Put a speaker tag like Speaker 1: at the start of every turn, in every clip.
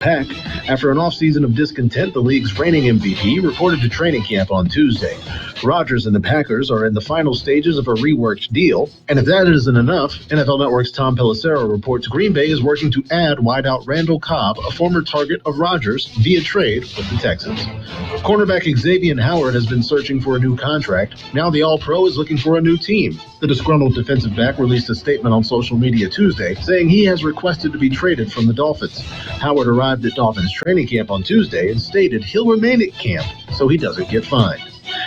Speaker 1: Peck. After an offseason of discontent, the league's reigning MVP reported to training camp on Tuesday. Rodgers and the Packers are in the final stages of a reworked deal, and if that isn't enough, NFL Network's Tom Pelissero reports Green Bay is working to add wideout Randall Cobb, a former target of Rodgers, via trade with the Texans. Cornerback Xavier Howard has been searching for a new contract. Now the All-Pro is looking for a new team. The disgruntled defensive back released a statement on social media Tuesday saying he has requested to be traded from the Dolphins. Howard arrived at Dolphins training camp on Tuesday and stated he'll remain at camp so he doesn't get fined.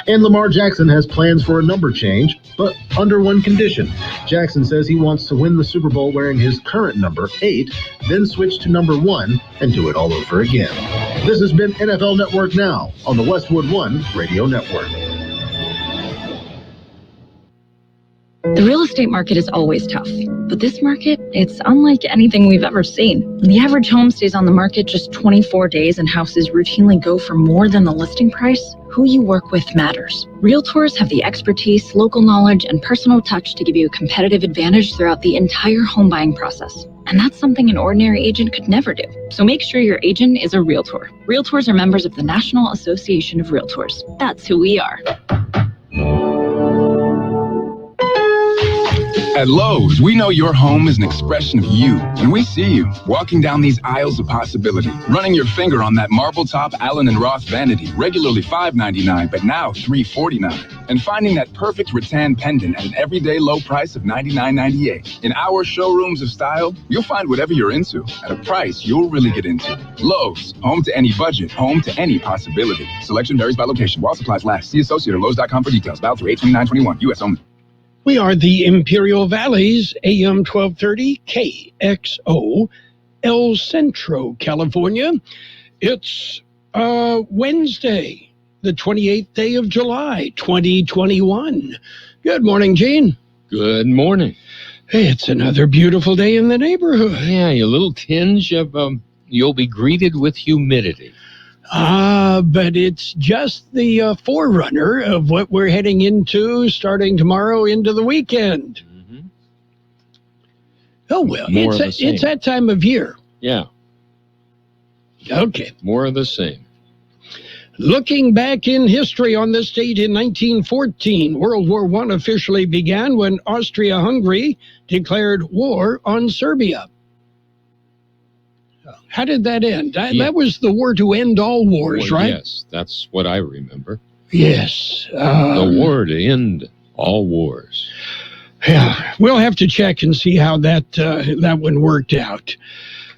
Speaker 1: And Lamar Jackson has plans for a number change, but under one condition. Jackson says he wants to win the Super Bowl wearing his current number, 8, then switch to number 1 and do it all over again. This has been NFL Network Now on the Westwood One Radio Network.
Speaker 2: The real estate market is always tough, but this market, it's unlike anything we've ever seen. The average home stays on the market just 24 days and houses routinely go for more than the listing price. Who you work with matters. Realtors have the expertise, local knowledge, and personal touch to give you a competitive advantage throughout the entire home buying process. And that's something an ordinary agent could never do. So make sure your agent is a realtor. Realtors are members of the National Association of Realtors. That's who we are.
Speaker 3: At Lowe's, we know your home is an expression of you, and we see you walking down these aisles of possibility, running your finger on that marble top Allen & Roth vanity, regularly $5.99, but now $3.49, and finding that perfect rattan pendant at an everyday low price of $99.98. In our showrooms of style, you'll find whatever you're into at a price you'll really get into. Lowe's, home to any budget, home to any possibility. Selection varies by location. While supplies last. See associate or Lowe's.com for details. Valid through 8/29/21. U.S. only.
Speaker 4: We are the Imperial Valley's AM 1230 KXO, El Centro, California. It's Wednesday, the 28th day of July, 2021. Good morning, Gene.
Speaker 5: Good morning.
Speaker 4: Hey, it's another beautiful day in the neighborhood.
Speaker 5: Yeah, a little tinge of, you'll be greeted with humidity.
Speaker 4: But it's just the forerunner of what we're heading into starting tomorrow into the weekend.
Speaker 5: Mm-hmm.
Speaker 4: Oh, well, it's that time of year.
Speaker 5: Yeah.
Speaker 4: Okay.
Speaker 5: More of the same.
Speaker 4: Looking back in history on this date in 1914, World War I officially began when Austria-Hungary declared war on Serbia. How did that end? That was the war to end all wars, right?
Speaker 5: Yes, that's what I remember.
Speaker 4: Yes.
Speaker 5: The war to end all wars.
Speaker 4: Yeah, we'll have to check and see how that one worked out.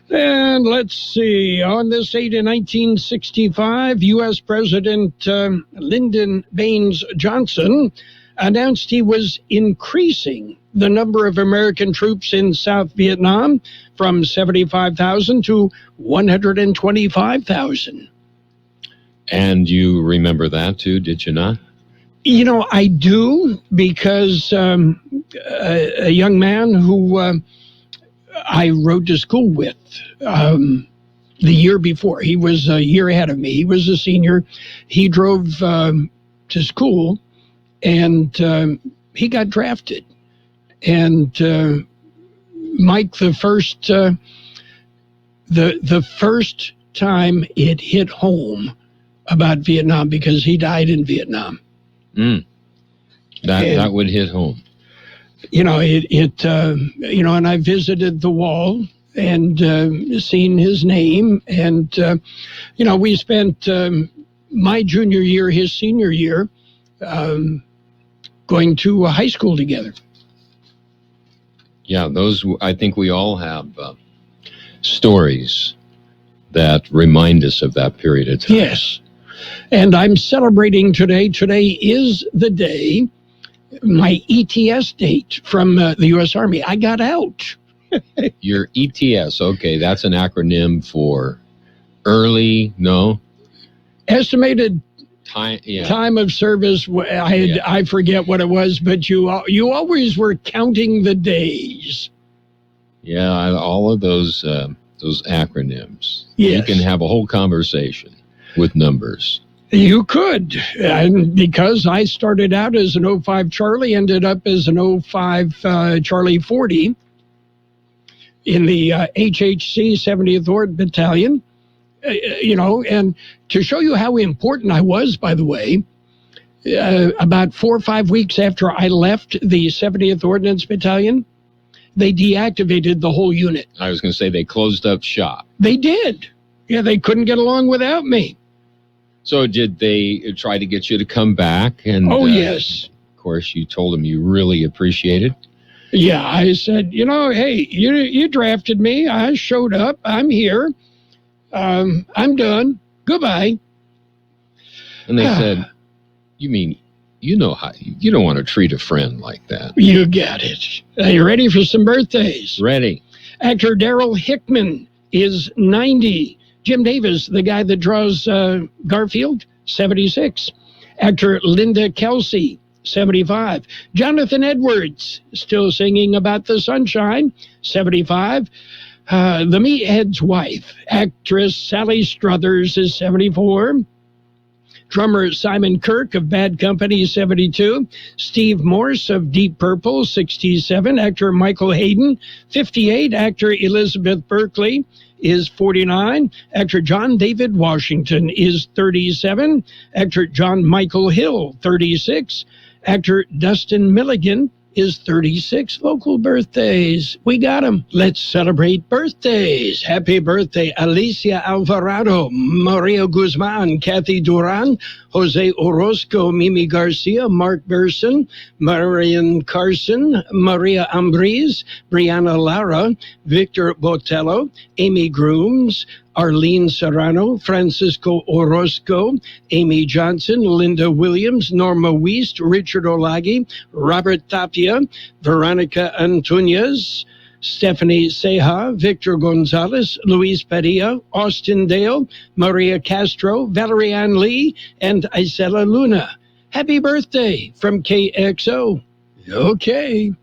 Speaker 4: And let's see. On this date in 1965, U.S. President Lyndon Baines Johnson announced he was increasing the number of American troops in South Vietnam from 75,000 to 125,000.
Speaker 5: And you remember that too, did you not?
Speaker 4: You know, I do, because a young man who I rode to school with the year before, he was a year ahead of me. He was a senior. He drove to school, and he got drafted. And Mike, the first time it hit home about Vietnam, because he died in Vietnam.
Speaker 5: That would hit home.
Speaker 4: You know, and I visited the wall and seen his name, and we spent my junior year, his senior year, going to high school together.
Speaker 5: Yeah, those, I think we all have stories that remind us of that period of time.
Speaker 4: Yes. And I'm celebrating today. Today is the day, my ETS date from the U.S. Army. I got out.
Speaker 5: Your ETS, okay, that's an acronym for estimated time of service. I forget what it was, but you always were counting the days. Yeah, all of those acronyms.
Speaker 4: Yes.
Speaker 5: You can have a whole conversation with numbers.
Speaker 4: You could, and because I started out as an 05 Charlie, ended up as an 05 Charlie 40 in the HHC 70th Ord Battalion, And to show you how important I was, by the way, about 4 or 5 weeks after I left the 70th Ordnance Battalion, they deactivated the whole unit.
Speaker 5: I was going to say they closed up shop.
Speaker 4: They did. Yeah, they couldn't get along without me.
Speaker 5: So did they try to get you to come back? And
Speaker 4: yes.
Speaker 5: Of course, you told them you really appreciate it.
Speaker 4: Yeah, I said, hey, you drafted me. I showed up. I'm here. I'm done. Goodbye.
Speaker 5: And they said, you mean, you know how, you don't want to treat a friend like that.
Speaker 4: You got it. Are you ready for some birthdays?
Speaker 5: Ready.
Speaker 4: Actor Darryl Hickman is 90. Jim Davis, the guy that draws Garfield, 76. Actor Linda Kelsey, 75. Jonathan Edwards, still singing about the sunshine, 75. The Meathead's wife, actress Sally Struthers, is 74. Drummer Simon Kirke of Bad Company, 72. Steve Morse of Deep Purple, 67. Actor Michael Hayden, 58. Actor Elizabeth Berkley is 49. Actor John David Washington is 37. Actor John Michael Hill, 36. Actor Dustin Milligan is 36. Local birthdays. We got them. Let's celebrate birthdays. Happy birthday, Alicia Alvarado, Maria Guzman, Kathy Duran, Jose Orozco, Mimi Garcia, Mark Berson, Marian Carson, Maria Ambriz, Brianna Lara, Victor Botello, Amy Grooms, Arlene Serrano, Francisco Orozco, Amy Johnson, Linda Williams, Norma Wiest, Richard Olagi, Robert Tapia, Veronica Antunes, Stephanie Ceja, Victor Gonzalez, Luis Padilla, Austin Dale, Maria Castro, Valerie Ann Lee, and Isela Luna. Happy birthday from KXO. Okay.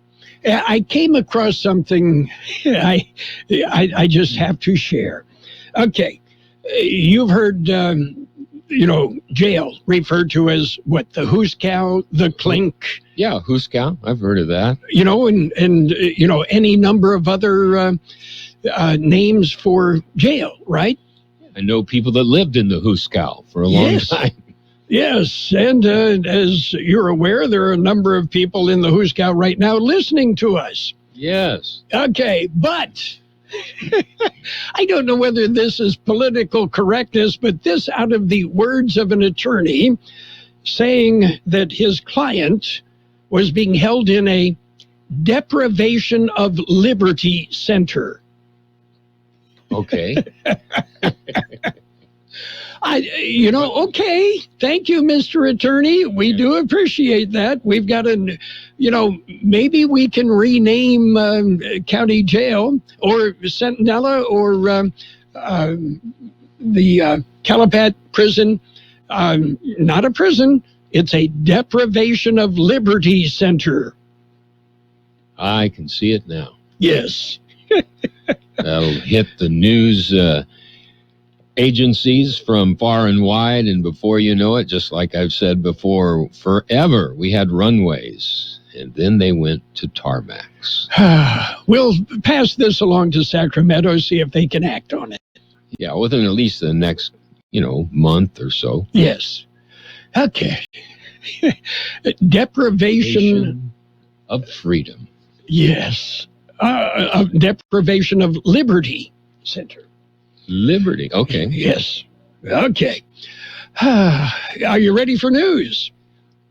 Speaker 4: I came across something I just have to share. Okay, you've heard, Gale referred to as what, the Hooskow, the Clink.
Speaker 5: Yeah, Hooskow. I've heard of that.
Speaker 4: And any number of other names for Gale, right?
Speaker 5: I know people that lived in the Hooskow for a long time.
Speaker 4: Yes, and as you're aware, there are a number of people in the Hooskow right now listening to us.
Speaker 5: Yes.
Speaker 4: Okay, but I don't know whether this is political correctness, but this out of the words of an attorney saying that his client was being held in a deprivation of liberty center.
Speaker 5: Okay.
Speaker 4: Okay. Thank you, Mr. Attorney. We do appreciate that. We've got maybe we can rename County Jail or Centinela or the Calapat Prison. Not a prison. It's a deprivation of liberty center.
Speaker 5: I can see it now.
Speaker 4: Yes.
Speaker 5: That'll hit the news agencies from far and wide, and before you know it, just like I've said before, forever we had runways, and then they went to tarmacs.
Speaker 4: We'll pass this along to Sacramento, see if they can act on it.
Speaker 5: Yeah, within at least the next, month or so.
Speaker 4: Yes. Okay. Deprivation
Speaker 5: of freedom.
Speaker 4: Yes. Deprivation of liberty center.
Speaker 5: Liberty. Okay.
Speaker 4: Yes. Okay. Are you ready for news?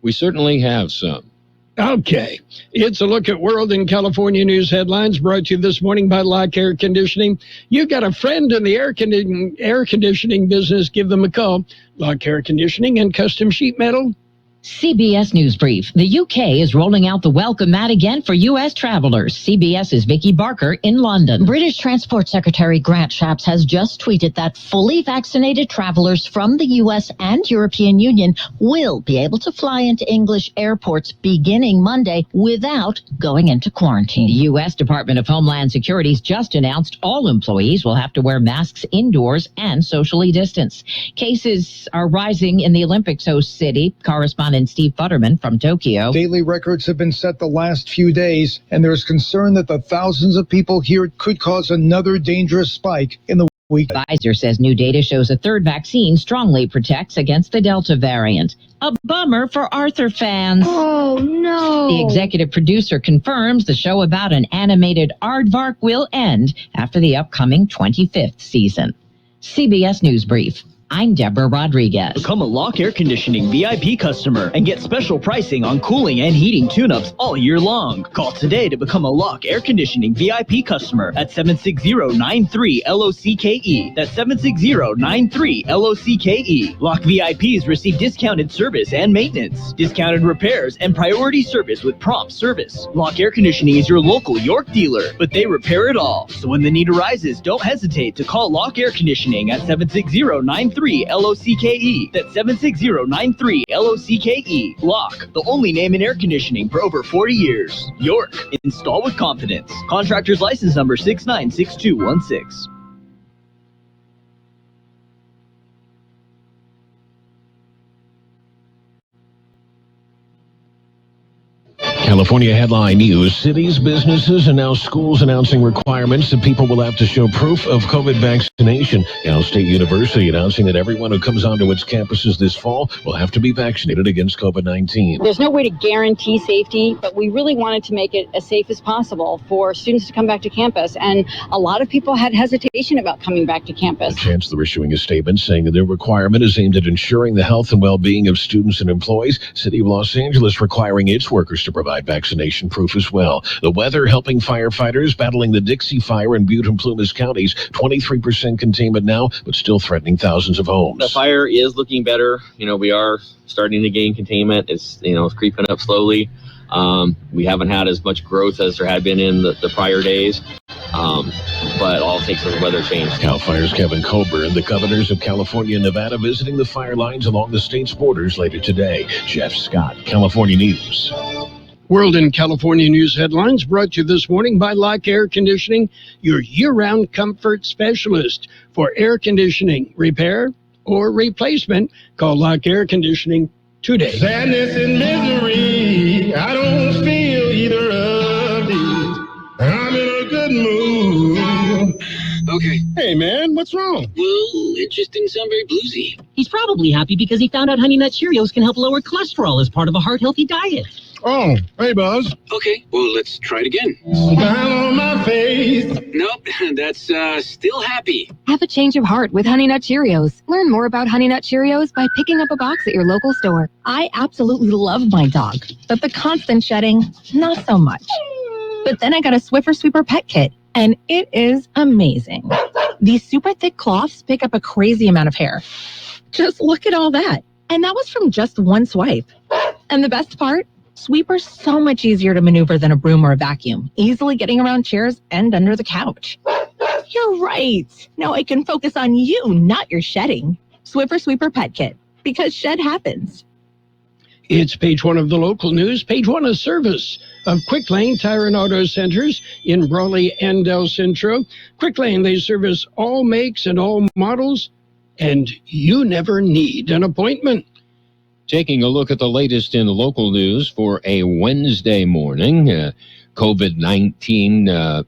Speaker 5: We certainly have some.
Speaker 4: Okay. It's a look at world and California news headlines brought to you this morning by Lock Air Conditioning. You've got a friend in the air conditioning business. Give them a call. Lock Air Conditioning and Custom Sheet Metal.
Speaker 6: CBS News Brief. The UK is rolling out the welcome mat again for U.S. travelers. CBS's Vicky Barker in London. British Transport Secretary Grant Shapps has just tweeted that fully vaccinated travelers from the U.S. and European Union will be able to fly into English airports beginning Monday without going into quarantine. The U.S. Department of Homeland Security's just announced all employees will have to wear masks indoors and socially distance. Cases are rising in the Olympics host city. Correspondent Steve Futterman from Tokyo.
Speaker 7: Daily records have been set the last few days, and there's concern that the thousands of people here could cause another dangerous spike in the
Speaker 6: Pfizer says new data shows a third vaccine strongly protects against the Delta variant. A bummer for Arthur fans.
Speaker 2: Oh, no.
Speaker 6: The executive producer confirms the show about an animated aardvark will end after the upcoming 25th season. CBS News Brief. I'm Deborah Rodriguez.
Speaker 8: Become a Lock Air Conditioning VIP customer and get special pricing on cooling and heating tune-ups all year long. Call today to become a Lock Air Conditioning VIP customer at 760-93-LOCKE. That's 760-93-LOCKE. Lock VIPs receive discounted service and maintenance, discounted repairs, and priority service with prompt service. Lock Air Conditioning is your local York dealer, but they repair it all. So when the need arises, don't hesitate to call Lock Air Conditioning at 760-93-LOCKE. That's 760-93-LOCKE. Lock, the only name in air conditioning for over 40 years. York, install with confidence. Contractor's license number 696216.
Speaker 9: California headline news. Cities, businesses, and now schools announcing requirements that people will have to show proof of COVID vaccination. Cal State University announcing that everyone who comes onto its campuses this fall will have to be vaccinated against COVID-19.
Speaker 10: There's no way to guarantee safety, but we really wanted to make it as safe as possible for students to come back to campus. And a lot of people had hesitation about coming back to campus.
Speaker 9: The chancellor issuing a statement saying that their requirement is aimed at ensuring the health and well-being of students and employees. City of Los Angeles requiring its workers to provide vaccination proof as well. The weather helping firefighters battling the Dixie Fire in Butte and Plumas counties. 23% containment now, but still threatening thousands of homes.
Speaker 11: The fire is looking better. We are starting to gain containment. It's creeping up slowly. We haven't had as much growth as there had been in the prior days. But all it takes is a weather change.
Speaker 9: Cal Fire's Kevin Colburn, the governors of California and Nevada, visiting the fire lines along the state's borders later today. Jeff Scott, California News.
Speaker 4: World and California news headlines brought to you this morning by Lock Air Conditioning, your year-round comfort specialist. For air conditioning repair or replacement, call Lock Air Conditioning today.
Speaker 12: Sadness and misery, I don't feel either of these. I'm in a good mood.
Speaker 13: Okay.
Speaker 12: Hey, man, what's wrong?
Speaker 13: Well, it just didn't sound very bluesy.
Speaker 14: He's probably happy because he found out Honey Nut Cheerios can help lower cholesterol as part of a heart-healthy diet.
Speaker 12: Oh, hey, Buzz.
Speaker 13: Okay, well, let's try it again.
Speaker 12: Smile on my face.
Speaker 13: Nope, that's still happy.
Speaker 15: Have a change of heart with Honey Nut Cheerios. Learn more about Honey Nut Cheerios by picking up a box at your local store. I absolutely love my dog, but the constant shedding, not so much. But then I got a Swiffer Sweeper Pet Kit, and it is amazing. These super thick cloths pick up a crazy amount of hair. Just look at all that. And that was from just one swipe. And the best part? Sweeper's so much easier to maneuver than a broom or a vacuum, easily getting around chairs and under the couch. You're right. Now I can focus on you, not your shedding. Swiffer Sweeper Pet Kit, because shed happens.
Speaker 4: It's page one of the local news. Page one, a service of Quick Lane Tire and Auto Centers in Brawley and El Centro. Quick Lane, they service all makes and all models, and you never need an appointment.
Speaker 5: Taking a look at the latest in local news for a Wednesday morning. COVID-19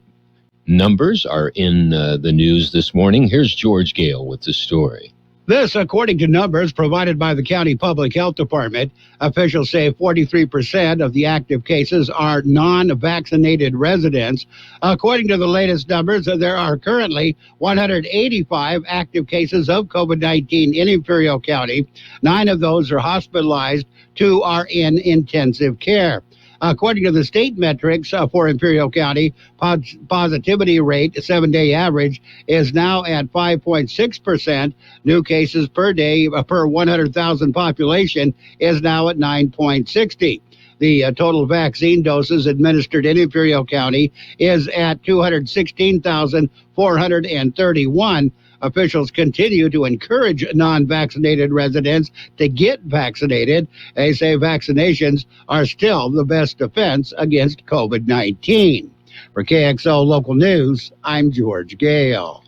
Speaker 5: numbers are in the news this morning. Here's George Gale with the story.
Speaker 16: This, according to numbers provided by the County Public Health Department. Officials say 43% of the active cases are non-vaccinated residents. According to the latest numbers, there are currently 185 active cases of COVID-19 in Imperial County. 9 of those are hospitalized, 2 are in intensive care. According to the state metrics for Imperial County, positivity rate, 7-day average, is now at 5.6%. New cases per day per 100,000 population is now at 9.60. The total vaccine doses administered in Imperial County is at 216,431. Officials continue to encourage non-vaccinated residents to get vaccinated. They say vaccinations are still the best defense against COVID-19. For KXO Local News, I'm George Gale.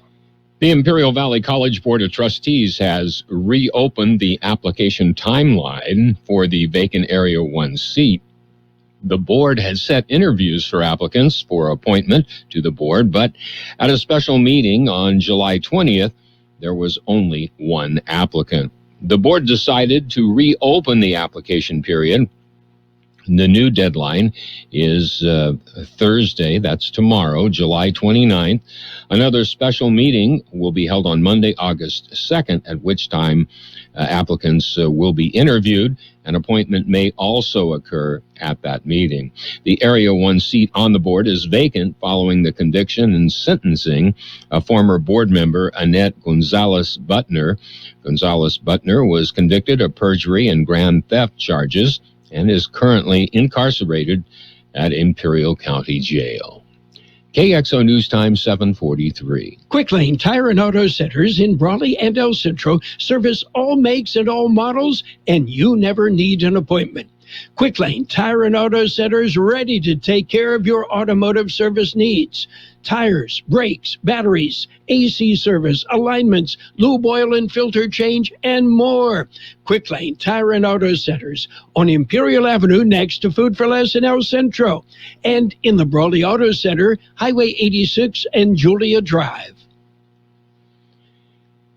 Speaker 5: The Imperial Valley College Board of Trustees has reopened the application timeline for the vacant Area 1 seat. The board had set interviews for applicants for appointment to the board, but at a special meeting on July 20th, there was only one applicant. The board decided to reopen the application period. The new deadline is Thursday, that's tomorrow, July 29th. Another special meeting will be held on Monday, August 2nd, at which time applicants will be interviewed. An appointment may also occur at that meeting. The Area 1 seat on the board is vacant following the conviction and sentencing of former board member Annette Gonzalez-Butner. Gonzalez-Butner was convicted of perjury and grand theft charges and is currently incarcerated at Imperial County Jail. KXO News Time 7:43.
Speaker 4: Quick Lane Tire and Auto Centers in Brawley and El Centro service all makes and all models, and you never need an appointment. Quick Lane Tire and Auto Centers ready to take care of your automotive service needs. Tires, brakes, batteries, AC service, alignments, lube oil and filter change, and more. Quick Lane Tire and Auto Centers on Imperial Avenue next to Food for Less in El Centro, and in the Brawley Auto Center, Highway 86 and Julia Drive.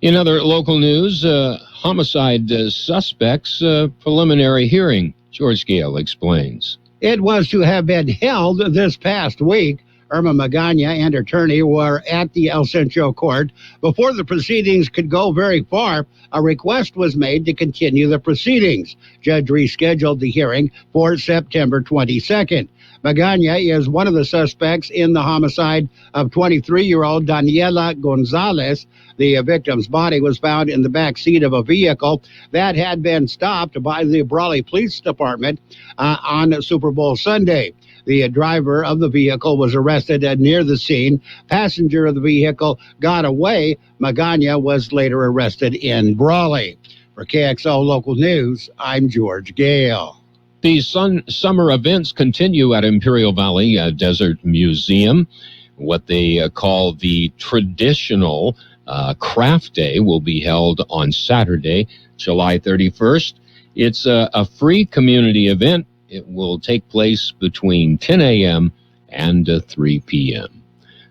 Speaker 5: In other local news, homicide suspects preliminary hearing. George Gale explains.
Speaker 16: It was to have been held this past week. Irma Magana and attorney were at the El Centro court. Before the proceedings could go very far, a request was made to continue the proceedings. Judge rescheduled the hearing for September 22nd. Magana is one of the suspects in the homicide of 23-year-old Daniela Gonzalez. The victim's body was found in the back seat of a vehicle that had been stopped by the Brawley Police Department on Super Bowl Sunday. The driver of the vehicle was arrested near the scene. Passenger of the vehicle got away. Magana was later arrested in Brawley. For KXO Local News, I'm George Gale.
Speaker 5: The summer events continue at Imperial Valley Desert Museum. What they call the traditional Craft Day will be held on Saturday, July 31st. It's a free community event. It will take place between 10 a.m. and 3 p.m.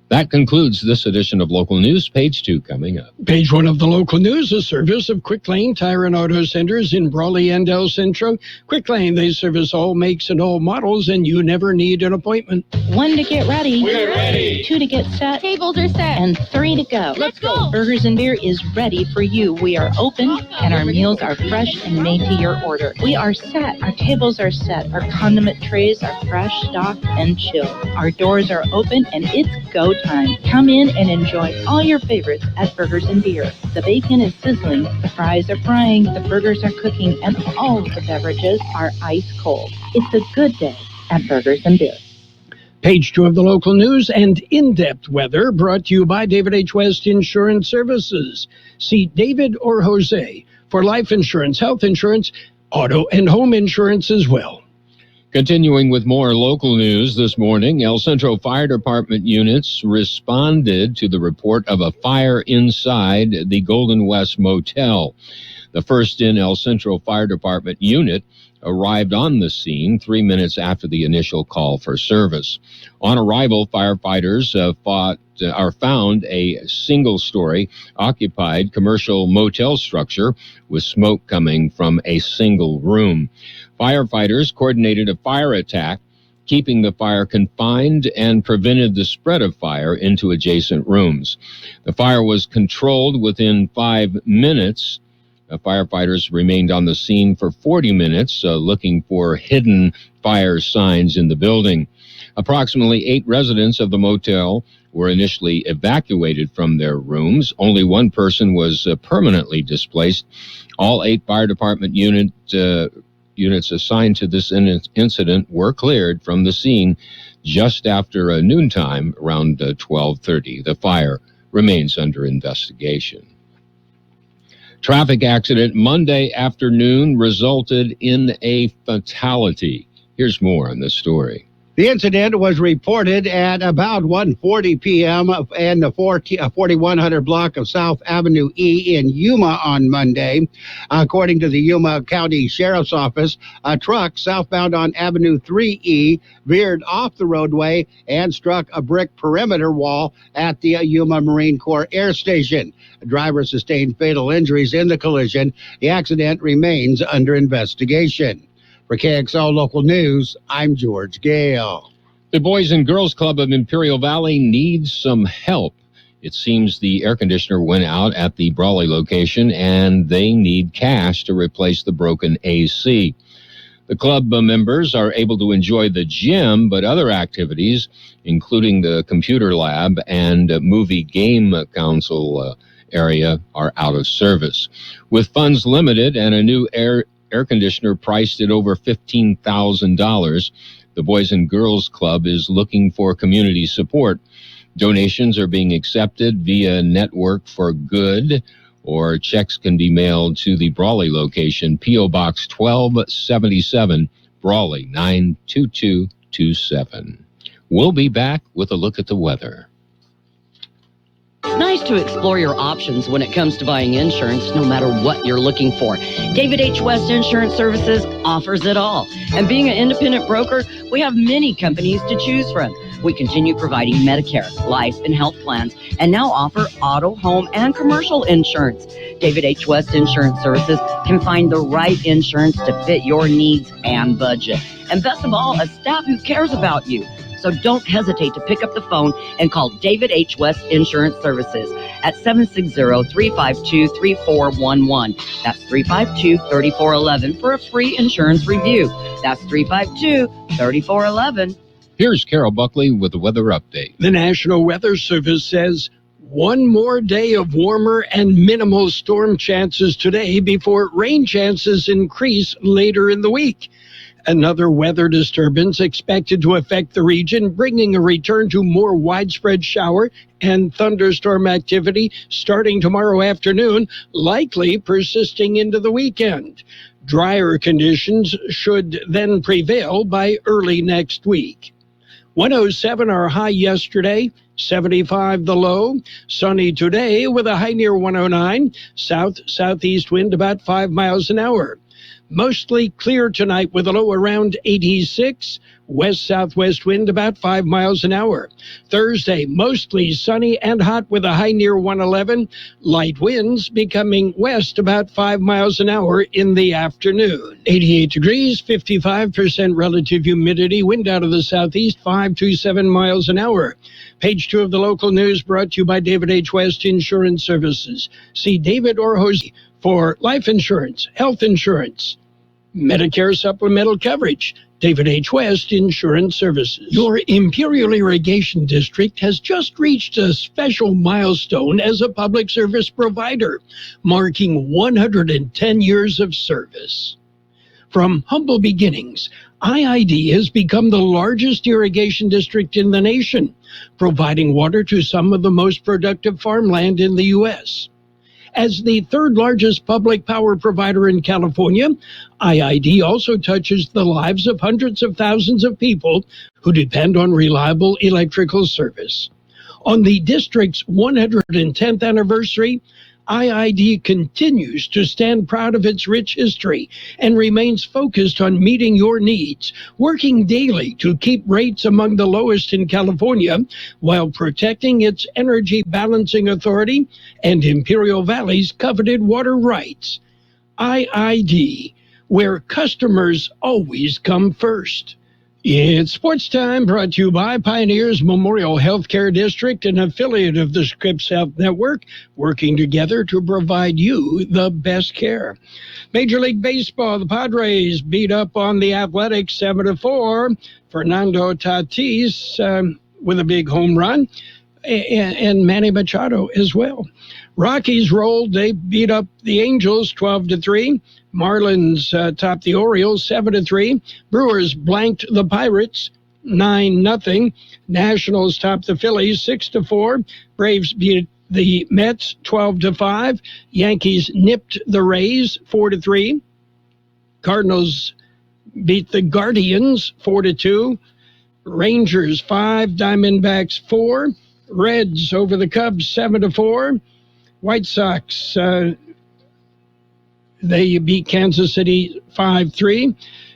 Speaker 5: That concludes this edition of Local News. Page 2 coming up.
Speaker 4: Page 1 of the local news, a service of Quick Lane Tire and Auto Centers in Brawley and El Centro. Quick Lane, they service all makes and all models, and you never need an appointment.
Speaker 17: 1 to get ready.
Speaker 13: We're ready.
Speaker 17: 2 to get set.
Speaker 15: Tables are set.
Speaker 17: And 3 to go.
Speaker 15: Let's go.
Speaker 17: Burgers and Beer is ready for you. We are open, and our meals are fresh and made to your order. We are set. Our tables are set. Our condiment trays are fresh, stocked, and chilled. Our doors are open, and it's go time. Come in and enjoy all your favorites at Burgers and Beer. The bacon is sizzling, the fries are frying, the burgers are cooking, and all of the beverages are ice cold. It's a good day at Burgers and Beer.
Speaker 4: Page 2 of the local news and in-depth weather brought to you by David H. West Insurance Services. See David or Jose for life insurance, health insurance, auto and home insurance as well.
Speaker 5: Continuing with more local news this morning, El Centro Fire Department units responded to the report of a fire inside the Golden West Motel. The first in El Centro Fire Department unit arrived on the scene 3 minutes after the initial call for service. On arrival, firefighters found a single-story occupied commercial motel structure with smoke coming from a single room. Firefighters coordinated a fire attack, keeping the fire confined and prevented the spread of fire into adjacent rooms. The fire was controlled within 5 minutes. Firefighters remained on the scene for 40 minutes, looking for hidden fire signs in the building. Approximately 8 residents of the motel were initially evacuated from their rooms. Only one person was permanently displaced. All 8 fire department units assigned to this incident were cleared from the scene just after noontime, around 12:30. The fire remains under investigation. Traffic accident Monday afternoon resulted in a fatality. Here's more on this story.
Speaker 16: The incident was reported at about 1:40 p.m. in the 4100 block of South Avenue E in Yuma on Monday. According to the Yuma County Sheriff's Office, a truck southbound on Avenue 3E veered off the roadway and struck a brick perimeter wall at the Yuma Marine Corps Air Station. The driver sustained fatal injuries in the collision. The accident remains under investigation. For KXL Local News, I'm George Gale.
Speaker 5: The Boys and Girls Club of Imperial Valley needs some help. It seems the air conditioner went out at the Brawley location, and they need cash to replace the broken AC. The club members are able to enjoy the gym, but other activities, including the computer lab and movie game console area, are out of service. With funds limited and a new air conditioner priced at over $15,000, the Boys and Girls Club is looking for community support. Donations are being accepted via Network for Good, or checks can be mailed to the Brawley location, P.O. Box 1277, Brawley 92227. We'll be back with a look at the weather.
Speaker 18: It's nice to explore your options when it comes to buying insurance, no matter what you're looking for. David H. West Insurance Services offers it all. And being an independent broker, we have many companies to choose from. We continue providing Medicare, life, and health plans, and now offer auto, home, and commercial insurance. David H. West Insurance Services can find the right insurance to fit your needs and budget. And best of all, a staff who cares about you. So don't hesitate to pick up the phone and call David H. West Insurance Services at 760-352-3411. That's 352-3411 for a free insurance review. That's 352-3411.
Speaker 5: Here's Carroll Buckley with the weather update.
Speaker 4: The National Weather Service says one more day of warmer and minimal storm chances today before rain chances increase later in the week. Another weather disturbance expected to affect the region, bringing a return to more widespread shower and thunderstorm activity starting tomorrow afternoon, likely persisting into the weekend. Drier conditions should then prevail by early next week. 107 our high yesterday, 75 the low. Sunny today with a high near 109. South-southeast wind about 5 miles an hour. Mostly clear tonight with a low around 86. West-southwest wind about 5 miles an hour. Thursday, mostly sunny and hot with a high near 111. Light winds becoming west about 5 miles an hour in the afternoon. 88 degrees, 55% relative humidity. Wind out of the southeast, 5 to 7 miles an hour. Page 2 of the local news brought to you by David H. West Insurance Services. See David or Jose for life insurance, health insurance, Medicare supplemental coverage. David H. West Insurance Services. Your Imperial Irrigation District has just reached a special milestone as a public service provider, marking 110 years of service. From humble beginnings, IID has become the largest irrigation district in the nation, providing water to some of the most productive farmland in the U.S. As the third largest public power provider in California, IID also touches the lives of hundreds of thousands of people who depend on reliable electrical service. On the district's 110th anniversary, IID continues to stand proud of its rich history and remains focused on meeting your needs, working daily to keep rates among the lowest in California while protecting its energy balancing authority and Imperial Valley's coveted water rights. IID, where customers always come first. It's Sports Time, brought to you by Pioneers Memorial Healthcare District, an affiliate of the Scripps Health Network, working together to provide you the best care. Major League Baseball, the Padres beat up on the Athletics 7-4. Fernando Tatis with a big home run, and Manny Machado as well. Rockies rolled. They beat up the Angels 12-3. Marlins topped the Orioles 7-3. Brewers blanked the Pirates 9-0. Nationals topped the Phillies 6-4. Braves beat the Mets 12-5. Yankees nipped the Rays 4-3. Cardinals beat the Guardians 4-2. Rangers 5, Diamondbacks 4. Reds over the Cubs 7-4. White Sox, they beat Kansas City 5-3.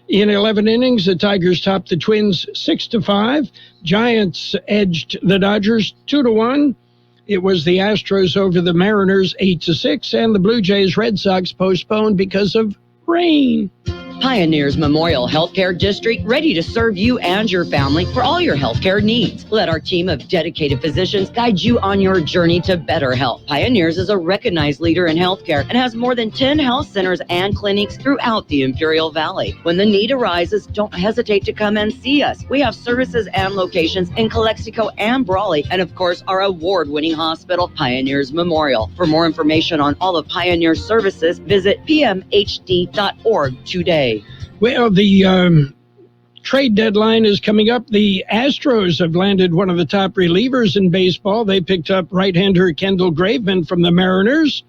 Speaker 4: In 11 innings, the Tigers topped the Twins 6-5. Giants edged the Dodgers 2-1. It was the Astros over the Mariners 8-6, and the Blue Jays Red Sox postponed because of rain.
Speaker 18: Pioneers Memorial Healthcare District, ready to serve you and your family for all your healthcare needs. Let our team of dedicated physicians guide you on your journey to better health. Pioneers is a recognized leader in healthcare and has more than 10 health centers and clinics throughout the Imperial Valley. When the need arises, don't hesitate to come and see us. We have services and locations in Calexico and Brawley, and of course, our award-winning hospital, Pioneers Memorial. For more information on all of Pioneer's services, visit pmhd.org today.
Speaker 4: Well, the trade deadline is coming up. The Astros have landed one of the top relievers in baseball. They picked up right-hander Kendall Graveman from the Mariners.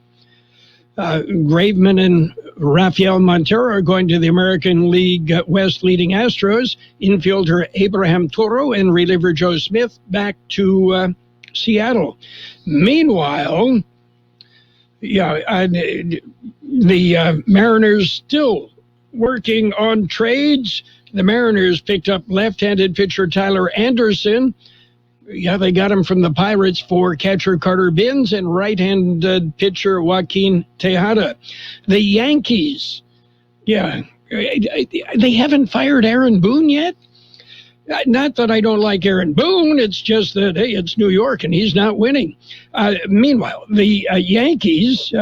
Speaker 4: Graveman and Rafael Montero are going to the American League West leading Astros. Infielder Abraham Toro and reliever Joe Smith back to Seattle. Meanwhile, the Mariners still working on trades. The Mariners picked up left-handed pitcher Tyler Anderson. Yeah, they got him from the Pirates for catcher Carter Binns and right-handed pitcher Joaquin Tejada. The Yankees, they haven't fired Aaron Boone yet. Not that I don't like Aaron Boone, it's just that, hey, it's New York and he's not winning. Meanwhile, the Yankees...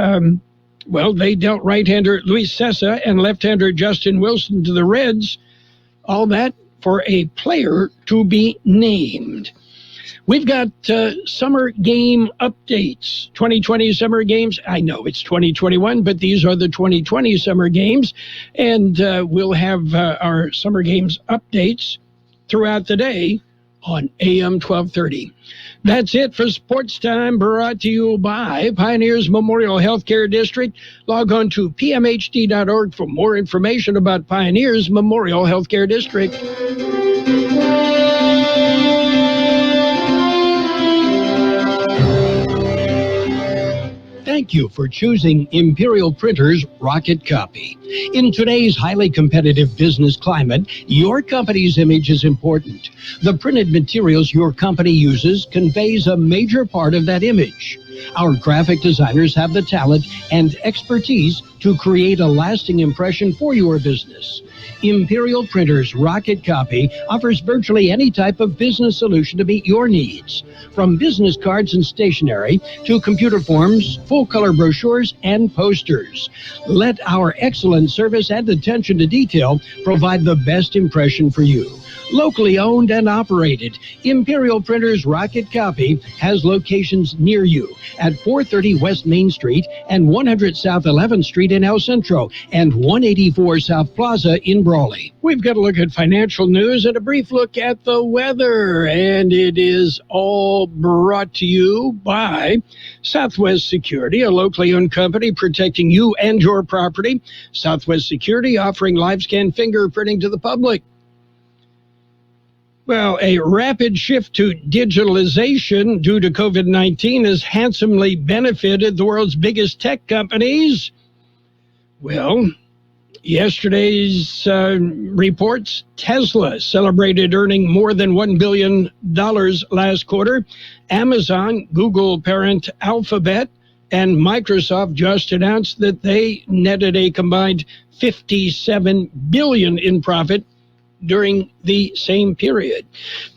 Speaker 4: they dealt right-hander Luis Cessa and left-hander Justin Wilson to the Reds. All that for a player to be named. We've got summer game updates. 2020 summer games. I know it's 2021, but these are the 2020 summer games. And we'll have our summer games updates throughout the day on AM 1230. That's it for Sports Time, brought to you by Pioneers Memorial Healthcare District. Log on to pmhd.org for more information about Pioneers Memorial Healthcare District. Thank you for choosing Imperial Printers Rocket Copy. In today's highly competitive business climate, your company's image is important. The printed materials your company uses conveys a major part of that image. Our graphic designers have the talent and expertise to create a lasting impression for your business. Imperial Printers Rocket Copy offers virtually any type of business solution to meet your needs, from business cards and stationery to computer forms, full-color brochures, and posters. Let our excellent service and attention to detail provide the best impression for you. Locally owned and operated, Imperial Printers Rocket Copy has locations near you at 430 West Main Street and 100 South 11th Street in El Centro and 184 South Plaza in Brawley. We've got a look at financial news and a brief look at the weather, and it is all brought to you by Southwest Security, a locally owned company protecting you and your property. Southwest Security offering live scan fingerprinting to the public. Well, a rapid shift to digitalization due to COVID-19 has handsomely benefited the world's biggest tech companies. Well, yesterday's reports, Tesla celebrated earning more than $1 billion last quarter. Amazon, Google parent Alphabet, and Microsoft just announced that they netted a combined $57 billion in profit during the same period.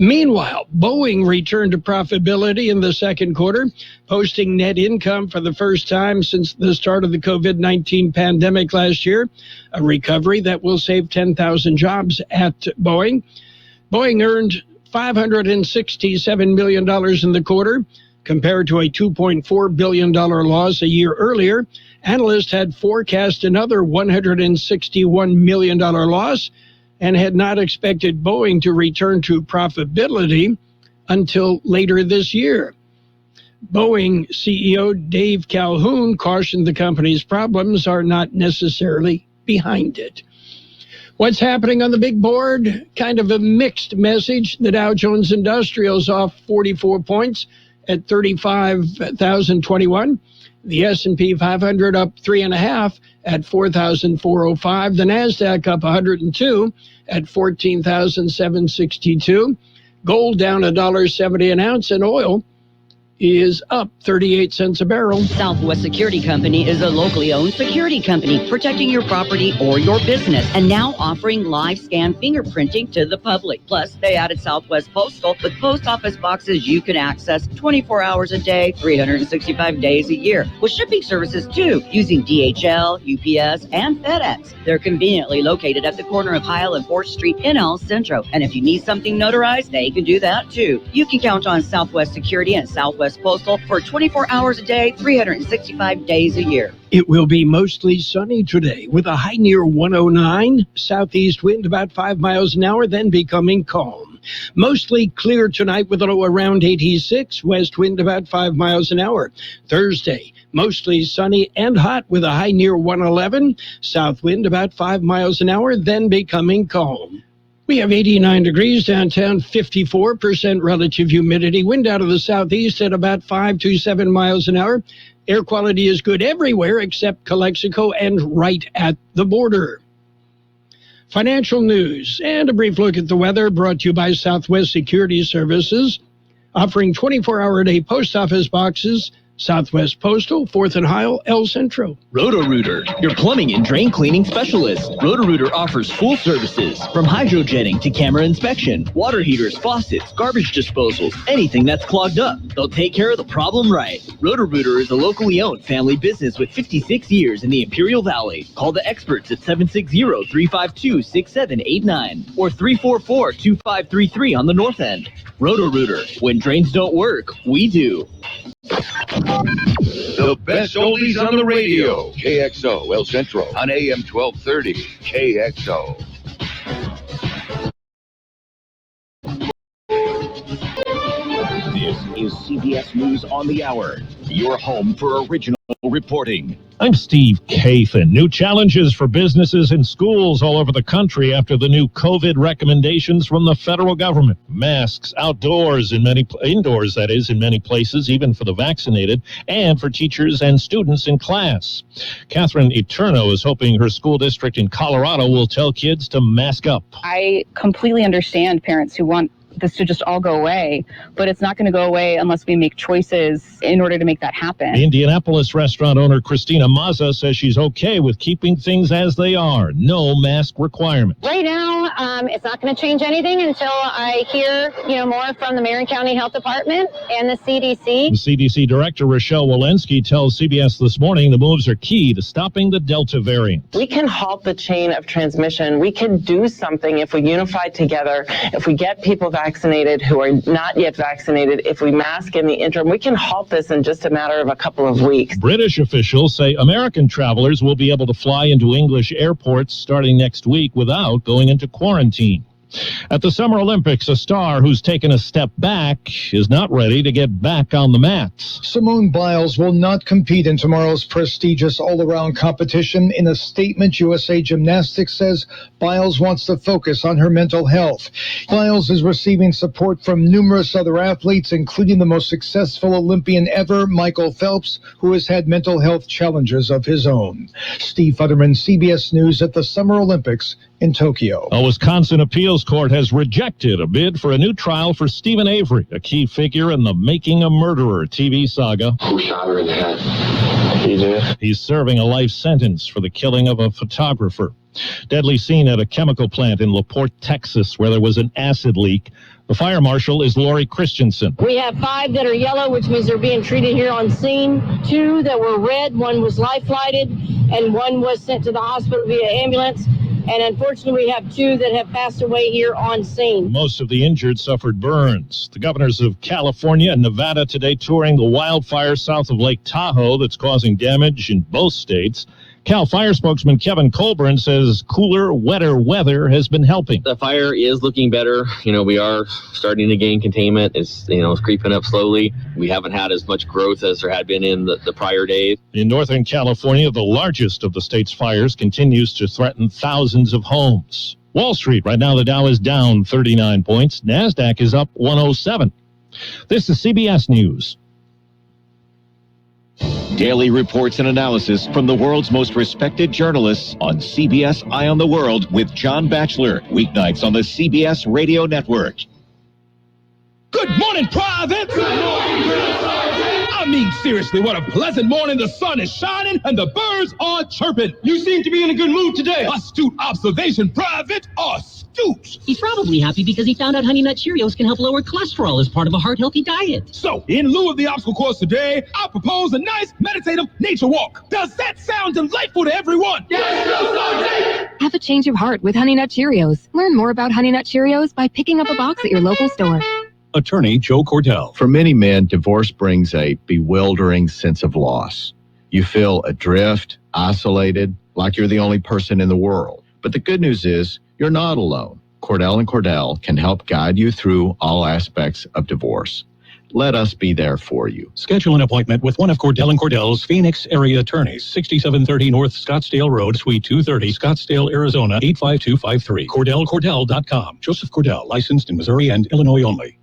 Speaker 4: Meanwhile, Boeing returned to profitability in the second quarter, posting net income for the first time since the start of the COVID-19 pandemic last year, a recovery that will save 10,000 jobs at Boeing. Boeing earned $567 million in the quarter, compared to a $2.4 billion loss a year earlier. Analysts had forecast another $161 million loss, and had not expected Boeing to return to profitability until later this year. Boeing CEO Dave Calhoun cautioned the company's problems are not necessarily behind it. What's happening on the big board? Kind of a mixed message. The Dow Jones Industrial's off 44 points at 35,021. The S&P 500 up 3.5 at 4,405. The NASDAQ up 102 at 14,762. Gold down $1.70 an ounce, and oil is up 38 cents a barrel.
Speaker 18: Southwest Security Company is a locally owned security company protecting your property or your business, and now offering live scan fingerprinting to the public. Plus, they added Southwest Postal with post office boxes you can access 24 hours a day, 365 days a year, with shipping services too, using DHL, UPS, and FedEx. They're conveniently located at the corner of Heil and 4th Street in El Centro, and if you need something notarized, they can do that too. You can count on Southwest Security and Southwest Postal for 24 hours a day, 365 days a year.
Speaker 4: It will be mostly sunny today with a high near 109, southeast wind about 5 miles an hour, then becoming calm. Mostly clear tonight with a low around 86, west wind about 5 miles an hour. Thursday, mostly sunny and hot with a high near 111, south wind about 5 miles an hour, then becoming calm. We have 89 degrees downtown, 54% relative humidity, wind out of the southeast at about 5 to 7 miles an hour. Air quality is good everywhere except Calexico and right at the border. Financial news and a brief look at the weather brought to you by Southwest Security Services, offering 24-hour-a-day post office boxes. Southwest Postal, 4th and Heil, El Centro.
Speaker 8: Roto-Rooter, your plumbing and drain cleaning specialist. Roto-Rooter offers full services, from hydrojetting to camera inspection, water heaters, faucets, garbage disposals, anything that's clogged up. They'll take care of the problem right. Roto-Rooter is a locally owned family business with 56 years in the Imperial Valley. Call the experts at 760-352-6789 or 344-2533 on the north end. Roto-Rooter, when drains don't work, we do.
Speaker 19: The best oldies on the radio. KXO El Centro on AM 1230. KXO.
Speaker 20: This is CBS News on the Hour, your home for original reporting.
Speaker 9: I'm Steve Kathan. New challenges for businesses and schools all over the country after the new COVID recommendations from the federal government. Masks outdoors indoors, that is, in many places, even for the vaccinated, and for teachers and students in class. Catherine Eterno is hoping her school district in Colorado will tell kids to mask up.
Speaker 21: I completely understand parents who want this to just all go away, but it's not going to go away unless we make choices in order to make that happen.
Speaker 9: Indianapolis restaurant owner Christina Mazza says she's okay with keeping things as they are. No mask requirement.
Speaker 22: Right now, it's not going to change anything until I hear, more from the Marion County Health Department and the CDC.
Speaker 9: The CDC Director Rochelle Walensky tells CBS This Morning the moves are key to stopping the Delta variant.
Speaker 23: We can halt the chain of transmission. We can do something if we unify together, if we get people vaccinated who are not yet vaccinated, if we mask in the interim. We can halt this in just a matter of a couple of weeks.
Speaker 9: British officials say American travelers will be able to fly into English airports starting next week without going into quarantine. At the Summer Olympics, a star who's taken a step back is not ready to get back on the mats.
Speaker 7: Simone Biles will not compete in tomorrow's prestigious all-around competition. In a statement, USA Gymnastics says Biles wants to focus on her mental health. Biles is receiving support from numerous other athletes, including the most successful Olympian ever, Michael Phelps, who has had mental health challenges of his own. Steve Futterman, CBS News at the Summer Olympics in Tokyo.
Speaker 9: A Wisconsin appeals court has rejected a bid for a new trial for Stephen Avery, a key figure in the Making a Murderer TV saga.
Speaker 24: Who shot her in the head? He did.
Speaker 9: He's serving a life sentence for the killing of a photographer. Deadly scene at a chemical plant in LaPorte, Texas, where there was an acid leak. The fire marshal is Lori Christensen.
Speaker 25: We have 5 that are yellow, which means they're being treated here on scene. 2 that were red, 1 was life flighted, and 1 was sent to the hospital via ambulance. And unfortunately, we have 2 that have passed away here on scene.
Speaker 9: Most of the injured suffered burns. The governors of California and Nevada today touring the wildfire south of Lake Tahoe that's causing damage in both states. Cal Fire spokesman Kevin Colburn says cooler, wetter weather has been helping.
Speaker 11: The fire is looking better. We are starting to gain containment. It's creeping up slowly. We haven't had as much growth as there had been in the prior days.
Speaker 9: In Northern California, the largest of the state's fires continues to threaten thousands of homes. Wall Street, right now the Dow is down 39 points. NASDAQ is up 107. This is CBS News.
Speaker 20: Daily reports and analysis from the world's most respected journalists on CBS Eye on the World with John Batchelor. Weeknights on the CBS Radio Network.
Speaker 1: Good morning, Private! Good morning, Sergeant! I mean, seriously, what a pleasant morning. The sun is shining and the birds are chirping. You seem to be in a good mood today. Astute observation, Private. Astute.
Speaker 14: He's probably happy because he found out Honey Nut Cheerios can help lower cholesterol as part of a heart-healthy diet.
Speaker 1: So, in lieu of the obstacle course today, I propose a nice meditative nature walk. Does that sound delightful to everyone? Yes, Sergeant!
Speaker 15: Have a change of heart with Honey Nut Cheerios. Learn more about Honey Nut Cheerios by picking up a box at your local store.
Speaker 2: Attorney Joe Cordell.
Speaker 3: For many men, divorce brings a bewildering sense of loss. You feel adrift, isolated, like you're the only person in the world. But the good news is, you're not alone. Cordell & Cordell can help guide you through all aspects of divorce. Let us be there for you.
Speaker 2: Schedule an appointment with one of Cordell & Cordell's Phoenix area attorneys. 6730 North Scottsdale Road, Suite 230, Scottsdale, Arizona, 85253. CordellCordell.com. Joseph Cordell, licensed in Missouri and Illinois only.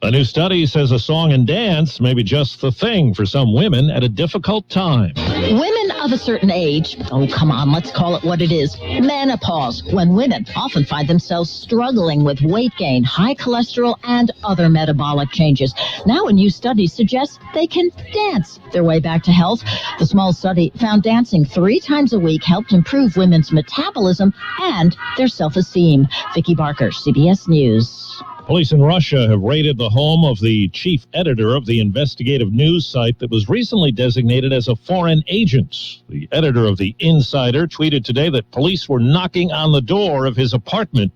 Speaker 9: A new study says a song and dance may be just the thing for some women at a difficult time.
Speaker 6: Women of a certain age, oh, come on, let's call it what it is, menopause, when women often find themselves struggling with weight gain, high cholesterol, and other metabolic changes. Now a new study suggests they can dance their way back to health. The small study found dancing 3 times a week helped improve women's metabolism and their self-esteem. Vicki Barker, CBS News.
Speaker 9: Police in Russia have raided the home of the chief editor of the investigative news site that was recently designated as a foreign agent. The editor of The Insider tweeted today that police were knocking on the door of his apartment.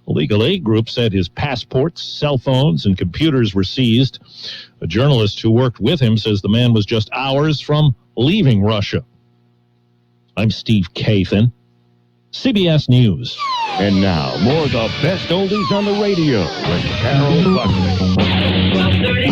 Speaker 9: A legal aid group said his passports, cell phones, and computers were seized. A journalist who worked with him says the man was just hours from leaving Russia. I'm Steve Kathan, CBS News.
Speaker 20: And now, more of the best oldies on the radio with Carroll Buckley.